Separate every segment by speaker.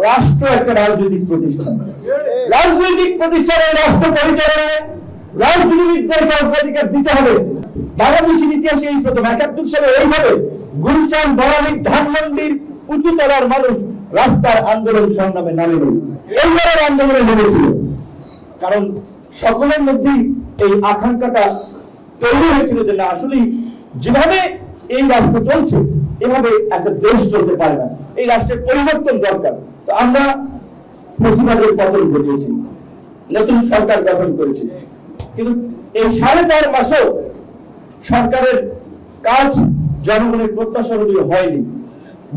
Speaker 1: রাষ্ট্র একটা রাজনৈতিক প্রতিষ্ঠান। রাজনৈতিক প্রতিষ্ঠানে রাষ্ট্র পরিচালনায় রাজনীতিবিদদেরকে অগ্রাধিকার দিতে হবে। বাংলাদেশের ইতিহাসে এই প্রথম ৭১ সালে এইভাবে গুলশান, বনানী, ধানমন্ডির উঁচু তলার মানুষ রাস্তার আন্দোলন সংগ্রামে নামে এইবারের আন্দোলনে নেমেছিল। কারণ সকলের মধ্যেই এই আকাঙ্ক্ষাটা তৈরি হয়েছিল যে না, আসলে যেভাবে এই রাষ্ট্র চলছে এভাবে একটা দেশ চলতে পারে না, এই রাষ্ট্রের পরিবর্তন দরকার। তো আমরা ফ্যাসিবাদের পতন ঘটিয়েছি, নতুন সরকার গঠন করেছি, কিন্তু এই ৪.৫ মাসেও সরকারের কাজ জনগণের প্রত্যাশা অনুযায়ী হয়নি।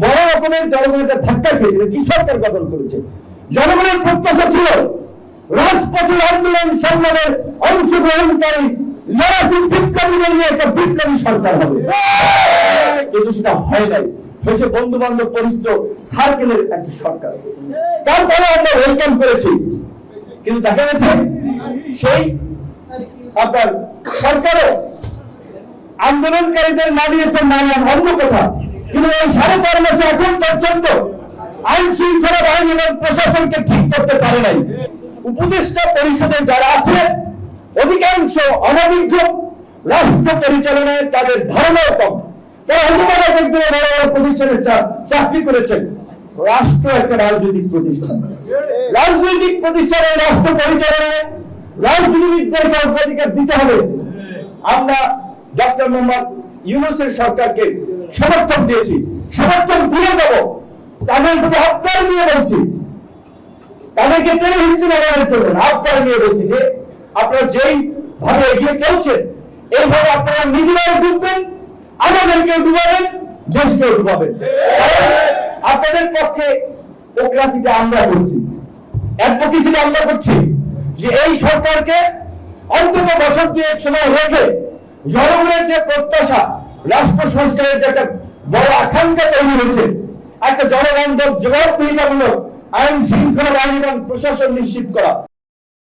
Speaker 1: বড় রকমের জনগণের ধাক্কা খেয়েছিল। কি সরকার গঠন করেছে? জনগণের প্রত্যাশা ছিল রাজপথের আন্দোলন সংগ্রামের অংশগ্রহণকারী লড়াকু বিপ্লবীদের নিয়ে একটা বিপ্লবী সরকার হবে, কিন্তু সেটা হয় নাই। হয়েছে বন্ধু বান্ধব পরিচিত সার্কেলের একটা সরকার। তারপরে আমরা ওয়েলকাম করেছি, কিন্তু দেখা গেছে সেই আপনার সরকারও আন্দোলনকারীদের নামিয়েছেন নামিয়ে অন্য কথা, কিন্তু এই ৪.৫ মাসে এখন পর্যন্ত আইন শৃঙ্খলা বাহিনী এবং প্রশাসনকে ঠিক করতে পারে নাই। উপদেষ্টা পরিষদে যারা আছে অধিকাংশ অনভিজ্ঞ, রাষ্ট্র পরিচালনায় তাদের ধারণাও কম। তারা অন্ধকারে বড় বড় প্রতিষ্ঠানে চাকরি করেছেন। রাষ্ট্র একটা রাজনৈতিক প্রতিষ্ঠান। রাজনৈতিক প্রতিষ্ঠানে রাষ্ট্র পরিচালনায় রাজনীতিবিদদেরকে অগ্রাধিকার দিতে হবে। আমরা ডক্টর মোহাম্মদ ইউনূসের সরকারকে সমর্থন দিয়েছি, সমর্থন দিয়ে যাব। তাদের প্রতি আবদার নিয়ে বলছি, তাদেরকে টেনে হিসেবে আবদার নিয়ে বলছি যে আপনারা যেই ভাবে এগিয়ে চলছেন এইভাবে আপনারা নিজেরাও ডুববেন, আমাদেরকে ডুবাবেন, দেশকেও ডুবাবেন। আপনাদের পক্ষে ওকালতিটা আমরা করছি, অ্যাডভোকেসিটা আমরা করছি যে এই সরকারকে অন্তত বছর ২-১ সময় রেখে জনগণের যে প্রত্যাশা, রাষ্ট্র সংস্কারের যে একটা বড় আকাঙ্ক্ষা তৈরি হয়েছে, একটা জনবান্ধব জবাবদিহিতামূলক আইন শৃঙ্খলা বাহিনী এবং প্রশাসন নিশ্চিত করা।